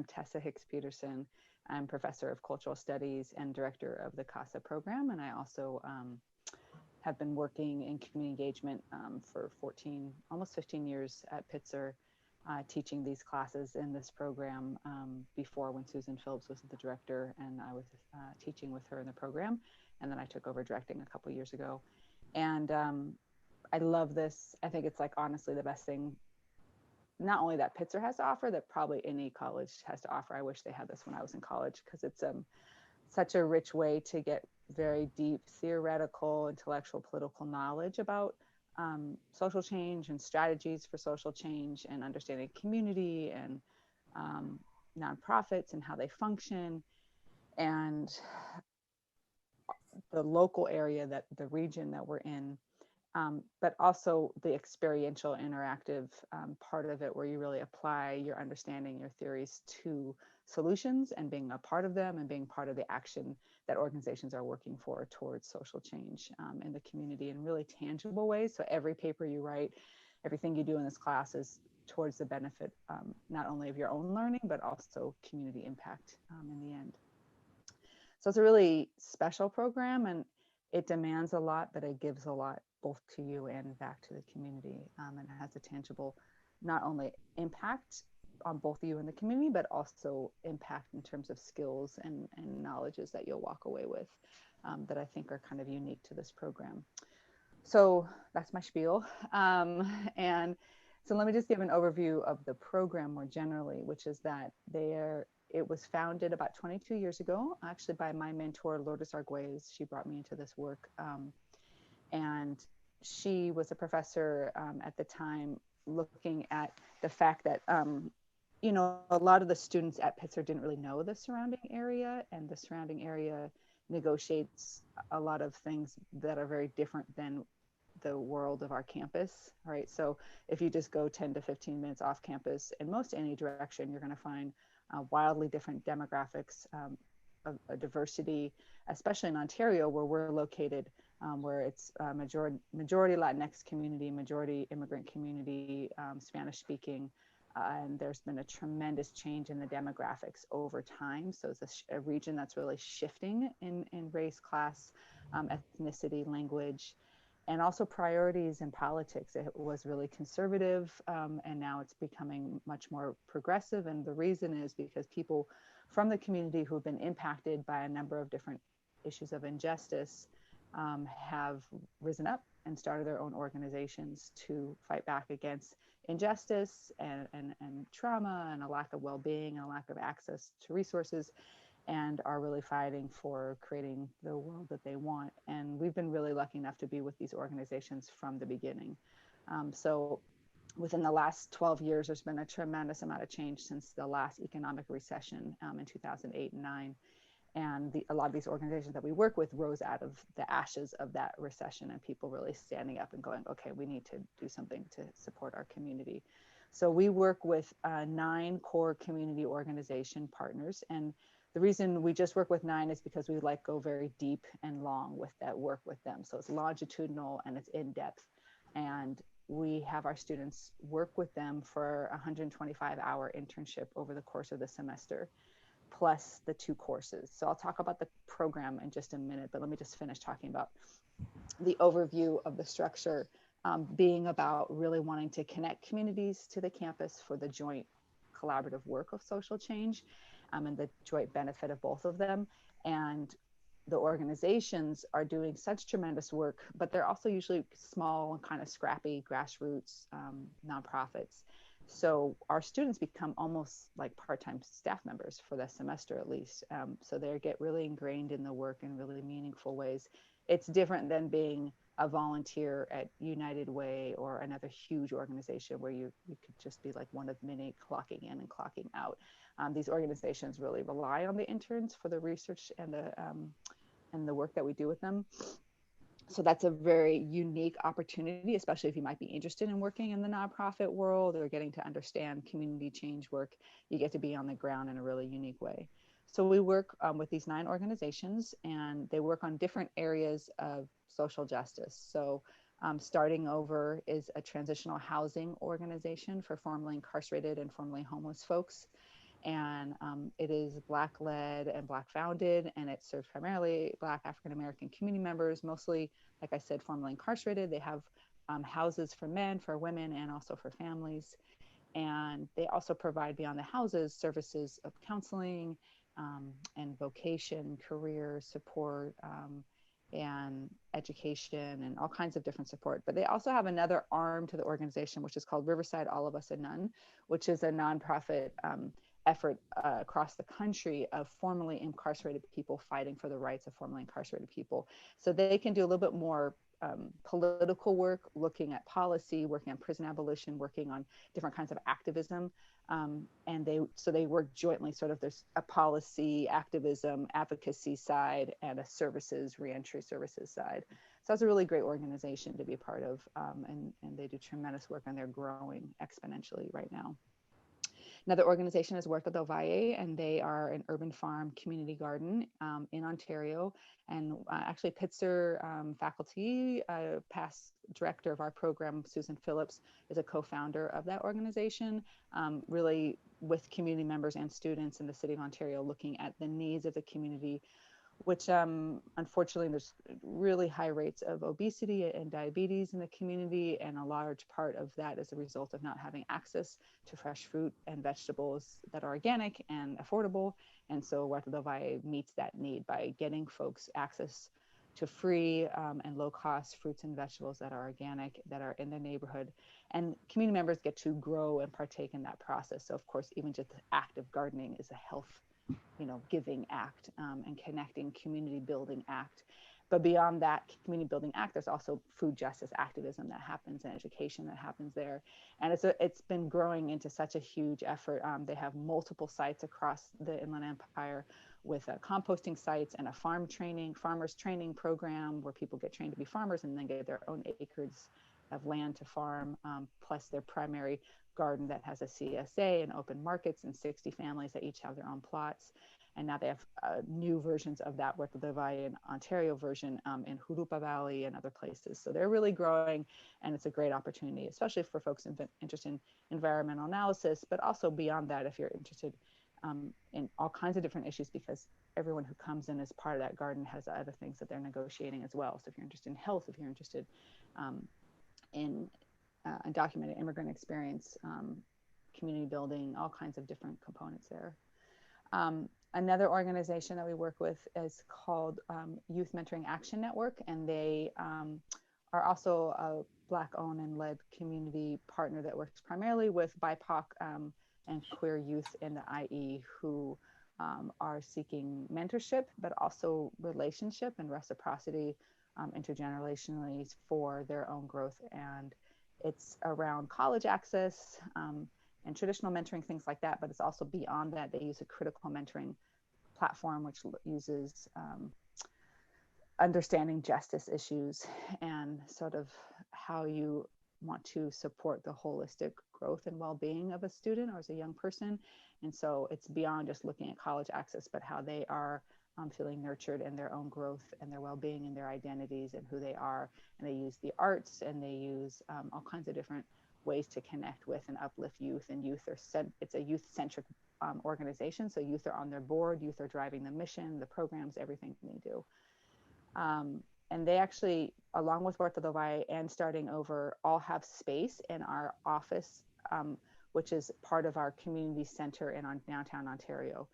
Tessa Hicks-Peterson. I'm professor of cultural studies and director of the CASA program. And I also have been working in community engagement for 14, almost 15 years at Pitzer, teaching these classes in this program before, when Susan Phillips was the director, and I was teaching with her in the program. And then I took over directing a couple years ago. And I love this. I think it's like honestly the best thing, not only that Pitzer has to offer, that probably any college has to offer. I wish they had this when I was in college, because it's such a rich way to get very deep theoretical, intellectual, political knowledge about social change and strategies for social change, and understanding community and nonprofits and how they function, and the local area, that the region that we're in. But also the experiential, interactive part of it, where you really apply your understanding, your theories to solutions, and being a part of them, and being part of the action that organizations are working for towards social change in the community in really tangible ways. So every paper you write, everything you do in this class is towards the benefit not only of your own learning, but also community impact in the end. So it's a really special program, and it demands a lot, but it gives a lot both to you and back to the community. And it has a tangible, not only impact on both you and the community, but also impact in terms of skills and knowledges that you'll walk away with that I think are kind of unique to this program. So that's my spiel. And so let me just give an overview of the program more generally, which is that it was founded about 22 years ago, actually by my mentor, Lourdes Arguelles. She brought me into this work. And she was a professor at the time, looking at the fact that, a lot of the students at Pitzer didn't really know the surrounding area, and the surrounding area negotiates a lot of things that are very different than the world of our campus, right? So if you just go 10 to 15 minutes off campus in most any direction, you're going to find wildly different demographics, a diversity, especially in Ontario, where we're located, where it's majority Latinx community, majority immigrant community, Spanish speaking, and there's been a tremendous change in the demographics over time. So it's a region that's really shifting in race, class, ethnicity, language, and also priorities in politics. It was really conservative, and now it's becoming much more progressive. And the reason is because people from the community who've been impacted by a number of different issues of injustice have risen up and started their own organizations to fight back against injustice and trauma, and a lack of well-being, and a lack of access to resources, and are really fighting for creating the world that they want. And we've been really lucky enough to be with these organizations from the beginning. So within the last 12 years, there's been a tremendous amount of change since the last economic recession in 2008 and 9. And a lot of these organizations that we work with rose out of the ashes of that recession, and people really standing up and going, okay, we need to do something to support our community. So we work with 9 core community organization partners. And the reason we just work with 9 is because we go very deep and long with that work with them. So it's longitudinal and it's in depth. And we have our students work with them for a 125-hour internship over the course of the semester, plus the 2 courses. So I'll talk about the program in just a minute, but let me just finish talking about the overview of the structure, being about really wanting to connect communities to the campus for the joint collaborative work of social change, and the joint benefit of both of them. And the organizations are doing such tremendous work, but they're also usually small and kind of scrappy grassroots nonprofits. So our students become almost like part-time staff members for the semester at least. So they get really ingrained in the work in really meaningful ways. It's different than being a volunteer at United Way or another huge organization where you could just be like one of many clocking in and clocking out. These organizations really rely on the interns for the research and the work that we do with them. So that's a very unique opportunity, especially if you might be interested in working in the nonprofit world or getting to understand community change work. You get to be on the ground in a really unique way. So we work with these 9 organizations, and they work on different areas of social justice. So Starting Over is a transitional housing organization for formerly incarcerated and formerly homeless folks. And it is Black led and Black founded, and it serves primarily Black African American community members, mostly, like I said, formerly incarcerated. They have houses for men, for women, and also for families. And they also provide beyond the houses services of counseling and vocation, career support, and education, and all kinds of different support. But they also have another arm to the organization, which is called Riverside All of Us and None, which is a nonprofit effort across the country of formerly incarcerated people fighting for the rights of formerly incarcerated people. So they can do a little bit more political work, looking at policy, working on prison abolition, working on different kinds of activism. And they work jointly, sort of there's a policy, activism, advocacy side, and a services, reentry services side. So that's a really great organization to be a part of. And they do tremendous work, and they're growing exponentially right now. Another organization is Huerta del Valle, and they are an urban farm community garden in Ontario. And actually, Pitzer faculty, past director of our program, Susan Phillips, is a co-founder of that organization, really with community members and students in the city of Ontario, looking at the needs of the community, which unfortunately there's really high rates of obesity and diabetes in the community. And a large part of that is a result of not having access to fresh fruit and vegetables that are organic and affordable. And so Huerta del Valle meets that need by getting folks access to free and low cost fruits and vegetables that are organic, that are in their neighborhood. And community members get to grow and partake in that process. So of course, even just the act of gardening is a health giving act and connecting community building act. But beyond that community building act, there's also food justice activism that happens and education that happens there. And it's been growing into such a huge effort. They have multiple sites across the Inland Empire with composting sites and a farmers training program where people get trained to be farmers and then get their own acres of land to farm, plus their primary garden that has a CSA and open markets and 60 families that each have their own plots. And now they have new versions of that Huerta del Valle in Ontario version in Jurupa Valley and other places. So they're really growing, and it's a great opportunity, especially for folks interested in environmental analysis, but also beyond that, if you're interested in all kinds of different issues, because everyone who comes in as part of that garden has other things that they're negotiating as well. So if you're interested in health, if you're interested in undocumented immigrant experience, community building, all kinds of different components there. Another organization that we work with is called Youth Mentoring Action Network, and they are also a Black-owned and led community partner that works primarily with BIPOC and queer youth in the IE who are seeking mentorship, but also relationship and reciprocity intergenerationally for their own growth. And it's around college access and traditional mentoring, things like that, but it's also beyond that. They use a critical mentoring platform, which uses understanding justice issues and sort of how you want to support the holistic growth and well-being of a student or as a young person. And so it's beyond just looking at college access, but how they are feeling nurtured in their own growth and their well-being and their identities and who they are. And they use the arts, and they use all kinds of different ways to connect with and uplift youth. And it's a youth-centric organization. So youth are on their board, youth are driving the mission, the programs, everything they do. And they actually, along with Huerta del Valle and Starting Over, all have space in our office, which is part of our community center in downtown Ontario.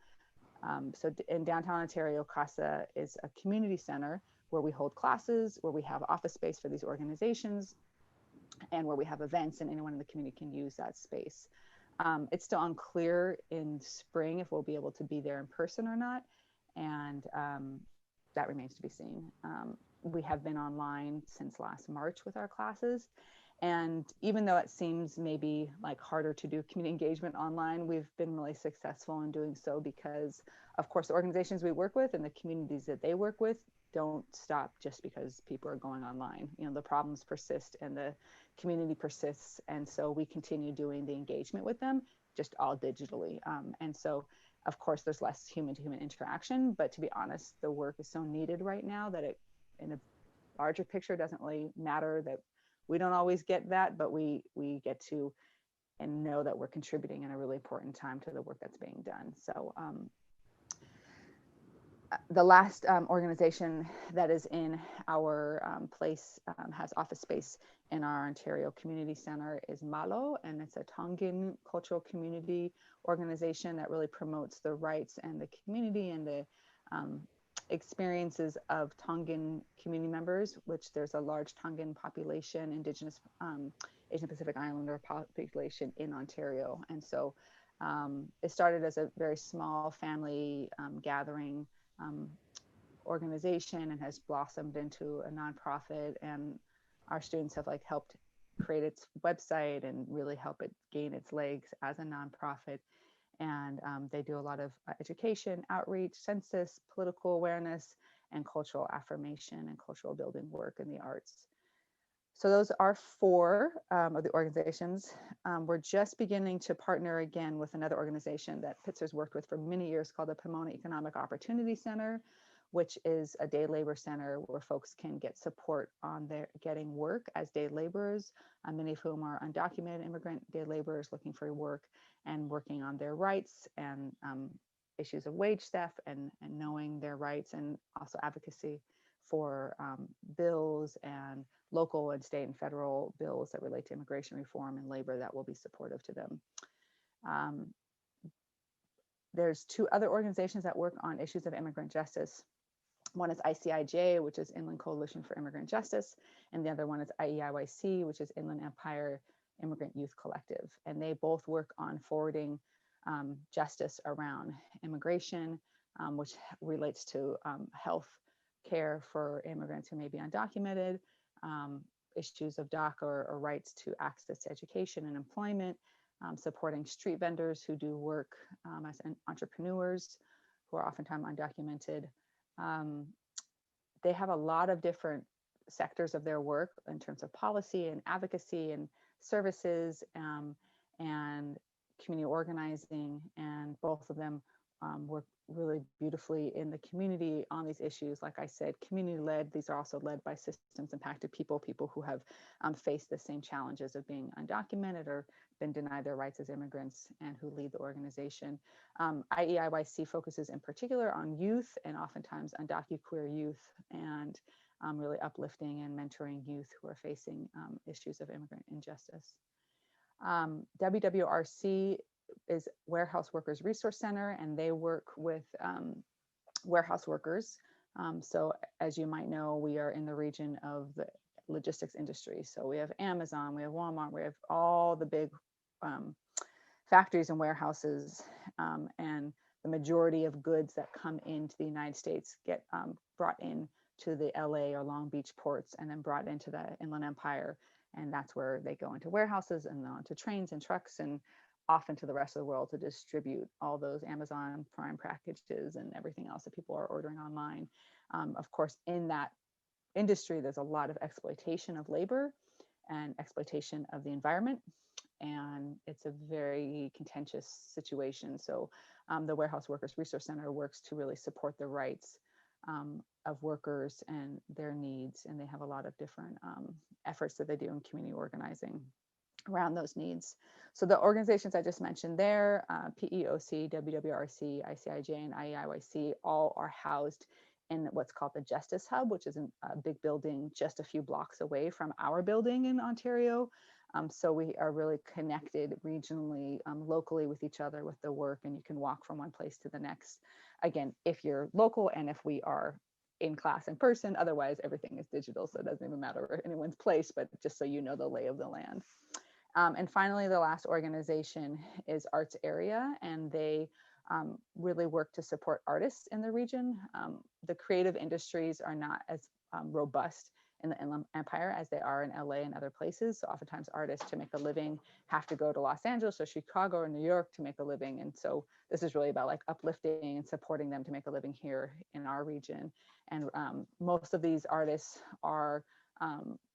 So in downtown Ontario, CASA is a community center where we hold classes, where we have office space for these organizations, and where we have events, and anyone in the community can use that space. It's still unclear in spring if we'll be able to be there in person or not, and that remains to be seen. We have been online since last March with our classes, and even though it seems maybe like harder to do community engagement online, we've been really successful in doing so because, of course, the organizations we work with and the communities that they work with don't stop just because people are going online. The problems persist and the community persists. And so we continue doing the engagement with them, just all digitally. And so, of course, there's less human-to-human interaction, but to be honest, the work is so needed right now that it, in a larger picture, doesn't really matter that we don't always get that, but we get to and know that we're contributing in a really important time to the work that's being done. So the last organization that is in our place has office space in our Ontario Community Center is Malo, and it's a Tongan cultural community organization that really promotes the rights and the community and the experiences of Tongan community members, which there's a large Tongan population, Indigenous Asian Pacific Islander population in Ontario. And so it started as a very small family gathering organization and has blossomed into a nonprofit, and our students have like helped create its website and really help it gain its legs as a nonprofit. And they do a lot of education, outreach, census, political awareness, and cultural affirmation and cultural building work in the arts. So those are four of the organizations. We're just beginning to partner again with another organization that Pitzer's worked with for many years called the Pomona Economic Opportunity Center, which is a day labor center where folks can get support on their getting work as day laborers, many of whom are undocumented immigrant day laborers looking for work and working on their rights and issues of wage theft and knowing their rights, and also advocacy for bills and local and state and federal bills that relate to immigration reform and labor that will be supportive to them. There's two other organizations that work on issues of immigrant justice. One is ICIJ, which is Inland Coalition for Immigrant Justice, and the other one is IEIYC, which is Inland Empire Immigrant Youth Collective. And they both work on forwarding justice around immigration, which relates to health care for immigrants who may be undocumented, issues of DACA or rights to access to education and employment, supporting street vendors who do work as entrepreneurs who are oftentimes undocumented. They have a lot of different sectors of their work in terms of policy and advocacy and services and community organizing, and both of them work really beautifully in the community on these issues. Like I said, community-led. These are also led by systems impacted people who have faced the same challenges of being undocumented or been denied their rights as immigrants, and who lead the organization. IEIYC focuses in particular on youth, and oftentimes undocuqueer youth, and really uplifting and mentoring youth who are facing issues of immigrant injustice. WWRC is Warehouse Workers Resource Center, and they work with warehouse workers. So as you might know, we are in the region of the logistics industry. So we have Amazon, we have Walmart, we have all the big factories and warehouses, and the majority of goods that come into the United States get brought in to the LA or Long Beach ports and then brought into the Inland Empire. And that's where they go into warehouses and onto trains and trucks and often to the rest of the world to distribute all those Amazon Prime packages and everything else that people are ordering online. Of course, in that industry, there's a lot of exploitation of labor and exploitation of the environment, and it's a very contentious situation. So the Warehouse Workers Resource Center works to really support the rights of workers and their needs, and they have a lot of different efforts that they do in community organizing around those needs. So the organizations I just mentioned there, PEOC, WWRC, ICIJ, and IEIYC, all are housed in what's called the Justice Hub, which is a big building just a few blocks away from our building in Ontario. So we are really connected regionally, locally with each other with the work, and you can walk from one place to the next. Again, if you're local and if we are in class in person, otherwise everything is digital, so it doesn't even matter anyone's place, but just so you know the lay of the land. And finally, the last organization is Arts Area, and they really work to support artists in the region. The creative industries are not as robust in the Inland Empire as they are in LA and other places. So oftentimes artists to make a living have to go to Los Angeles or Chicago or New York to make a living. And so this is really about like uplifting and supporting them to make a living here in our region. And most of these artists are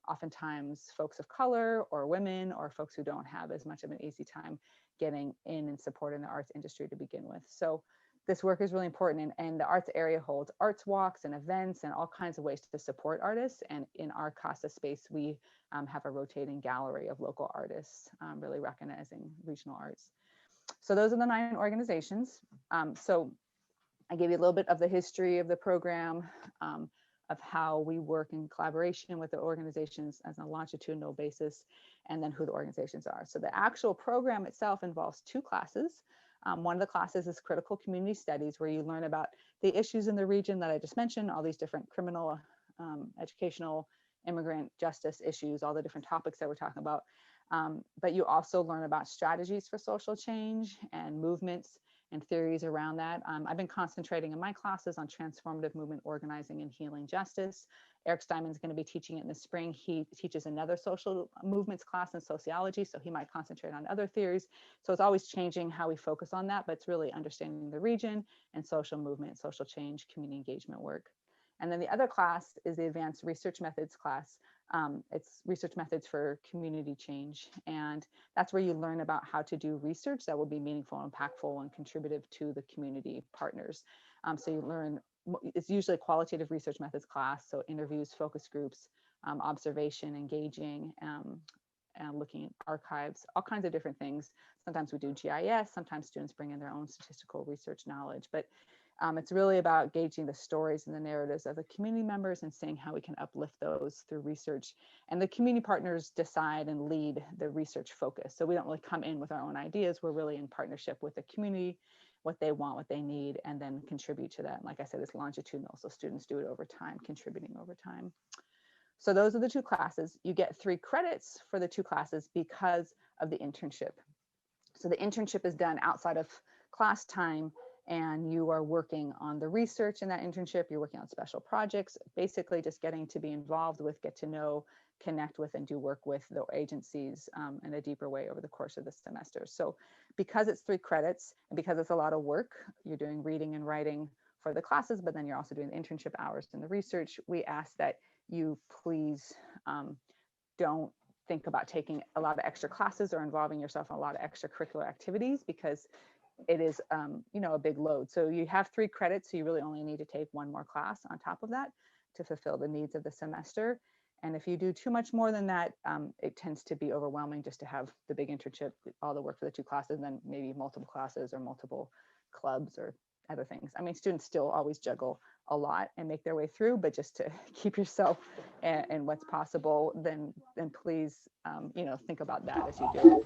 oftentimes folks of color or women or folks who don't have as much of an easy time getting in and supporting the arts industry to begin with. So this work is really important, and the arts area holds arts walks and events and all kinds of ways to support artists. And in our CASA space, we have a rotating gallery of local artists, really recognizing regional arts. So those are the 9 organizations. So I gave you a little bit of the history of the program, of how we work in collaboration with the organizations as a longitudinal basis, and then who the organizations are. So the actual program itself involves 2 classes. One of the classes is critical community studies, where you learn about the issues in the region that I just mentioned, all these different criminal, educational, immigrant justice issues, all the different topics that we're talking about. But you also learn about strategies for social change and movements and theories around that. I've been concentrating in my classes on transformative movement organizing and healing justice. Eric Steinman's going to be teaching it in the spring. He teaches another social movements class in sociology, so he might concentrate on other theories. So it's always changing how we focus on that, but it's really understanding the region and social movement, social change, community engagement work. And then the other class is the advanced research methods class. It's research methods for community change. And that's where you learn about how to do research that will be meaningful, impactful, and contributive to the community partners. So you learn, it's usually a qualitative research methods class. So interviews, focus groups, observation, engaging, and looking at archives, all kinds of different things. Sometimes we do GIS, sometimes students bring in their own statistical research knowledge, but it's really about gauging the stories and the narratives of the community members and seeing how we can uplift those through research. And the community partners decide and lead the research focus. So we don't really come in with our own ideas. We're really in partnership with the community, what they want, what they need, and then contribute to that. And like I said, it's longitudinal. So students do it over time, contributing over time. So those are the 2 classes. You get 3 credits for the 2 classes because of the internship. So the internship is done outside of class time, and you are working on the research in that internship. You're working on special projects, basically just getting to be involved with, get to know, connect with, and do work with the agencies in a deeper way over the course of the semester. So because it's 3 credits and because it's a lot of work, you're doing reading and writing for the classes, but then you're also doing the internship hours and the research. We ask that you please don't think about taking a lot of extra classes or involving yourself in a lot of extracurricular activities, because it is, a big load. So you have 3 credits, so you really only need to take 1 more class on top of that to fulfill the needs of the semester. And if you do too much more than that, it tends to be overwhelming just to have the big internship, all the work for the 2 classes, and then maybe multiple classes or multiple clubs or other things. I mean, students still always juggle a lot and make their way through, but just to keep yourself and what's possible, then please, think about that as you do it.